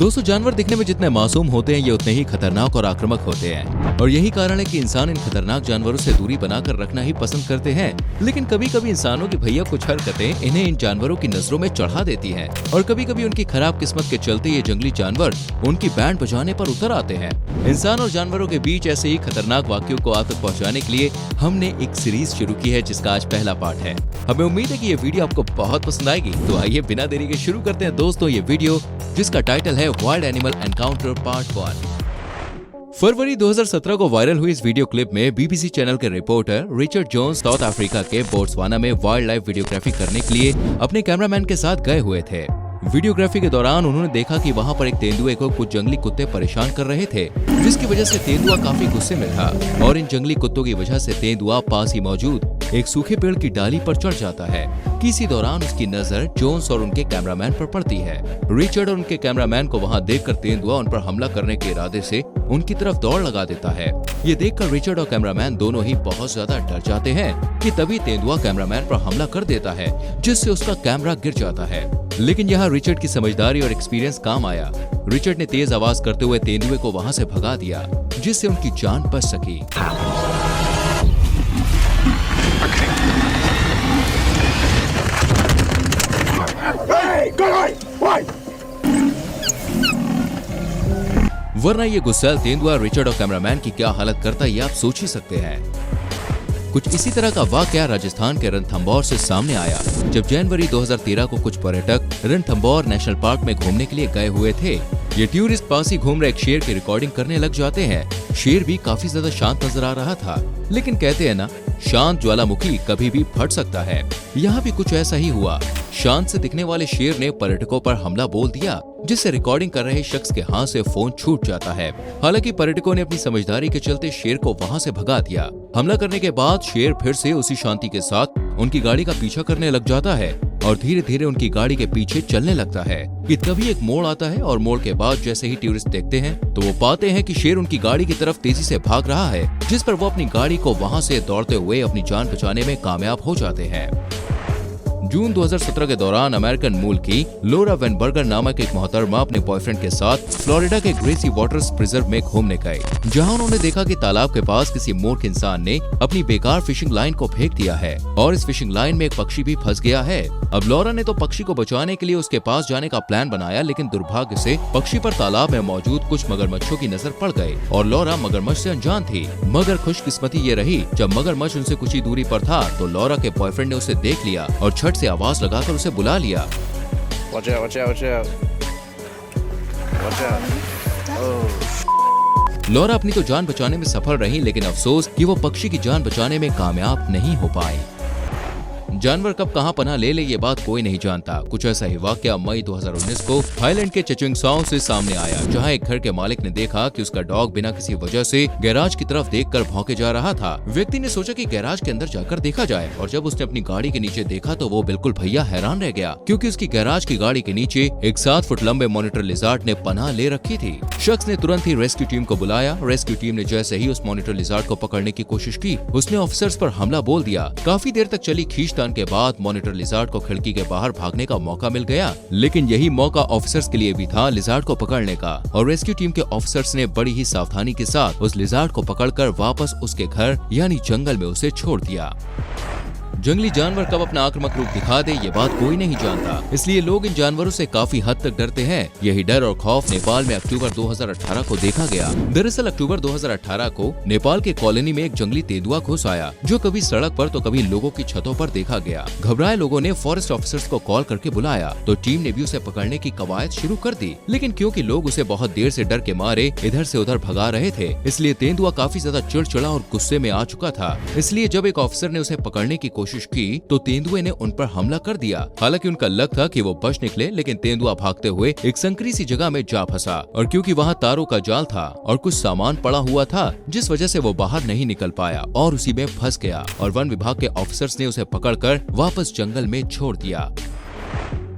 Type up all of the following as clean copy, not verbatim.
दोस्तों, जानवर दिखने में जितने मासूम होते हैं ये उतने ही खतरनाक और आक्रामक होते हैं और यही कारण है कि इंसान इन खतरनाक जानवरों से दूरी बनाकर रखना ही पसंद करते हैं। लेकिन कभी कभी इंसानों की भैया कुछ हरकतें इन्हें इन जानवरों की नजरों में चढ़ा देती हैं और कभी कभी उनकी खराब किस्मत के चलते ये जंगली जानवर उनकी बैंड बजाने पर उतर आते हैं। इंसान और जानवरों के बीच ऐसे ही खतरनाक वाक्यों को आप तक पहुँचाने के लिए हमने एक सीरीज शुरू की है जिसका आज पहला पार्ट है। हमें उम्मीद है कि ये वीडियो आपको बहुत पसंद आएगी, तो आइए बिना देरी के शुरू करते हैं दोस्तों ये वीडियो, जिसका टाइटल है वाइल्ड एनिमल एनकाउंटर पार्ट 1। फरवरी 2017 को वायरल हुई इस वीडियो क्लिप में बीबीसी चैनल के reporter Richard Jones South Africa के बोट्सवाना में वाइल्ड लाइफ वीडियोग्राफी करने के लिए अपने कैमरामैन के साथ गए हुए थे। वीडियोग्राफी के दौरान उन्होंने देखा कि वहां पर एक तेंदुए को कुछ जंगली कुत्ते परेशान कर रहे थे, जिसकी वजह से तेंदुआ काफी गुस्से में था और इन जंगली कुत्तों की वजह से तेंदुआ पास ही मौजूद एक सूखे पेड़ की डाली पर चढ़ जाता है कि इसी दौरान उसकी नजर जोन्स और उनके कैमरामैन पर पड़ती है। रिचर्ड और उनके कैमरामैन को वहां देखकर तेंदुआ उन पर हमला करने के इरादे से उनकी तरफ दौड़ लगा देता है। ये देखकर रिचर्ड और कैमरामैन दोनों ही बहुत ज्यादा डर जाते हैं कि तभी तेंदुआ कैमरामैन पर हमला कर देता है, जिससे उसका कैमरा गिर जाता है। लेकिन यहाँ रिचर्ड की समझदारी और एक्सपीरियंस काम आया। रिचर्ड ने तेज आवाज करते हुए तेंदुए को वहाँ से भगा दिया, जिससे उनकी जान बच सकी। वरना ये गुस्सैल तेंदुआ रिचर्ड और कैमरामैन की क्या हालत करता ये आप सोच ही सकते हैं। कुछ इसी तरह का वाकया राजस्थान के रणथंभौर से सामने आया, जब जनवरी 2013 को कुछ पर्यटक रणथंभौर नेशनल पार्क में घूमने के लिए गए हुए थे। ये टूरिस्ट पास ही घूम रहे एक शेर की रिकॉर्डिंग करने लग जाते हैं। शेर भी काफी ज्यादा शांत नजर आ रहा था, लेकिन कहते हैं ना, शांत ज्वालामुखी कभी भी फट सकता है। यहाँ भी कुछ ऐसा ही हुआ। शांत से दिखने वाले शेर ने पर्यटकों पर हमला बोल दिया, जिससे रिकॉर्डिंग कर रहे शख्स के हाथ से फोन छूट जाता है। हालांकि पर्यटकों ने अपनी समझदारी के चलते शेर को वहां से भगा दिया। हमला करने के बाद शेर फिर से उसी शांति के साथ उनकी गाड़ी का पीछा करने लग जाता है और धीरे धीरे उनकी गाड़ी के पीछे चलने लगता है कि तभी एक मोड़ आता है और मोड़ के बाद जैसे ही टूरिस्ट देखते हैं तो वो पाते हैं कि शेर उनकी गाड़ी की तरफ तेजी से भाग रहा है, जिस पर वो अपनी गाड़ी को वहां से दौड़ते हुए अपनी जान बचाने में कामयाब हो जाते हैं। जून 2017 के दौरान अमेरिकन मूल की लोरा वेनबर्गर नामक एक मोहतरमा अपने बॉयफ्रेंड के साथ फ्लोरिडा के ग्रेसी वाटर्स प्रिजर्व में घूमने गए, जहां उन्होंने देखा कि तालाब के पास किसी मूर्ख इंसान ने अपनी बेकार फिशिंग लाइन को फेंक दिया है और इस फिशिंग लाइन में एक पक्षी भी फंस गया है। अब लोरा ने तो पक्षी को बचाने के लिए उसके पास जाने का प्लान बनाया, लेकिन दुर्भाग्य से पक्षी पर तालाब में मौजूद कुछ मगरमच्छों की नजर पड़ गई और लोरा मगरमच्छ से अनजान थी। मगर खुशकिस्मती ये रही, जब मगरमच्छ उनसे कुछ ही दूरी पर था तो लोरा के बॉयफ्रेंड ने उसे देख लिया और झट से आवाज लगाकर उसे बुला लिया। Watch out, watch out, watch out. Watch out. Oh. लोरा अपनी तो जान बचाने में सफल रही, लेकिन अफसोस कि वो पक्षी की जान बचाने में कामयाब नहीं हो पाई। जानवर कब कहां पनाह ले ले ये बात कोई नहीं जानता। कुछ ऐसा ही वाकया मई 2019 को थाईलैंड के चचुंगसाओ से सामने आया, जहां एक घर के मालिक ने देखा कि उसका डॉग बिना किसी वजह से गैराज की तरफ देखकर भौंके जा रहा था। व्यक्ति ने सोचा कि गैराज के अंदर जाकर देखा जाए और जब उसने अपनी गाड़ी के नीचे देखा तो वो बिल्कुल भैया हैरान रह गया, क्योंकि उसकी गैराज की गाड़ी के नीचे एक 7 फुट लंबे मॉनिटर लिजार्ड ने पनाह ले रखी थी। शख्स ने तुरंत ही रेस्क्यू टीम को बुलाया। रेस्क्यू टीम ने जैसे ही उस मॉनिटर लिजार्ड को पकड़ने की कोशिश की, उसने ऑफिसर्स पर हमला बोल दिया। काफी देर तक चली खींचतान के बाद मॉनिटर लिजार्ड को खिड़की के बाहर भागने का मौका मिल गया, लेकिन यही मौका ऑफिसर्स के लिए भी था लिजार्ड को पकड़ने का और रेस्क्यू टीम के ऑफिसर्स ने बड़ी ही सावधानी के साथ उस लिजार्ड को पकड़कर वापस उसके घर यानी जंगल में उसे छोड़ दिया। जंगली जानवर कब अपना आक्रामक रूप दिखा दे ये बात कोई नहीं जानता, इसलिए लोग इन जानवरों से काफी हद तक डरते हैं। यही डर और खौफ नेपाल में अक्टूबर 2018 को देखा गया। दरअसल अक्टूबर 2018 को नेपाल के कॉलोनी में एक जंगली तेंदुआ घुस आया, जो कभी सड़क पर तो कभी लोगों की छतों पर देखा गया। घबराए लोगों ने फॉरेस्ट ऑफिसर्स को कॉल करके बुलाया तो टीम ने भी उसे पकड़ने की कवायद शुरू कर दी, लेकिन क्योंकि लोग उसे बहुत देर से डर के मारे इधर से उधर भगा रहे थे, इसलिए तेंदुआ काफी ज्यादा चिड़चिड़ा और गुस्से में आ चुका था। इसलिए जब एक ऑफिसर ने उसे पकड़ने की कोशिश की तो तेंदुए ने उन पर हमला कर दिया। हालांकि उनका लक था कि वो बच निकले, लेकिन तेंदुआ भागते हुए एक संकरी सी जगह में जा फंसा और क्योंकि वहाँ तारों का जाल था और कुछ सामान पड़ा हुआ था, जिस वजह से वो बाहर नहीं निकल पाया और उसी में फंस गया और वन विभाग के ऑफिसर्स ने उसे पकड़कर वापस जंगल में छोड़ दिया।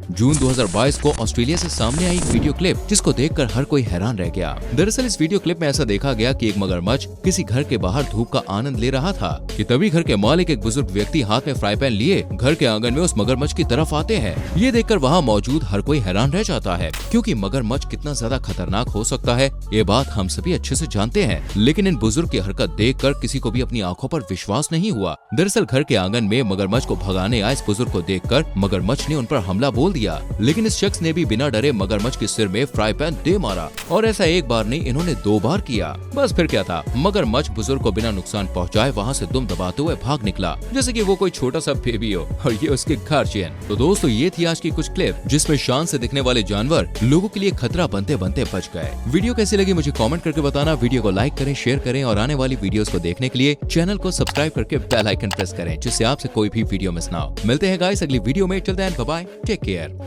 जून 2022 को ऑस्ट्रेलिया से सामने आई एक वीडियो क्लिप जिसको देखकर हर कोई हैरान रह गया। दरअसल इस वीडियो क्लिप में ऐसा देखा गया कि एक मगरमच्छ किसी घर के बाहर धूप का आनंद ले रहा था कि तभी घर के मालिक एक बुजुर्ग व्यक्ति हाथ में फ्राई पैन लिए घर के आंगन में उस मगरमच्छ की तरफ आते हैं। ये देखकर वहाँ मौजूद हर कोई हैरान रह जाता है, क्योंकि मगरमच्छ कितना ज्यादा खतरनाक हो सकता है ये बात हम सभी अच्छे से जानते हैं। लेकिन इन बुजुर्ग की हरकत देखकर किसी को भी अपनी आंखों पर विश्वास नहीं हुआ। दरअसल घर के आंगन में मगरमच्छ को भगाने आए इस बुजुर्ग को देखकर मगरमच्छ ने उन पर हमला बोल दिया, लेकिन इस शख्स ने भी बिना डरे मगरमच्छ के सिर में फ्राई पैन दे मारा। और ऐसा एक बार नहीं, इन्होंने 2 बार किया। बस फिर क्या था, मगरमच्छ बुजुर्ग को बिना नुकसान पहुंचाए वहां से दुम दबाते हुए भाग निकला, जैसे कि वो कोई छोटा सा बेबी हो और ये उसके गार्जियन। तो दोस्तों ये थी आज की कुछ क्लिप जिसमें शान से दिखने वाले जानवर लोगों के लिए खतरा बनते बनते बच गए। वीडियो कैसी लगी मुझे कमेंट करके बताना। वीडियो को लाइक करें, शेयर करें और आने वाली वीडियोस को देखने के लिए चैनल को सब्सक्राइब करके बेल आइकन प्रेस करें, जिससे आपसे कोई भी वीडियो मिस ना हो। मिलते हैं गाइस अगली वीडियो में। Till then bye bye, take care.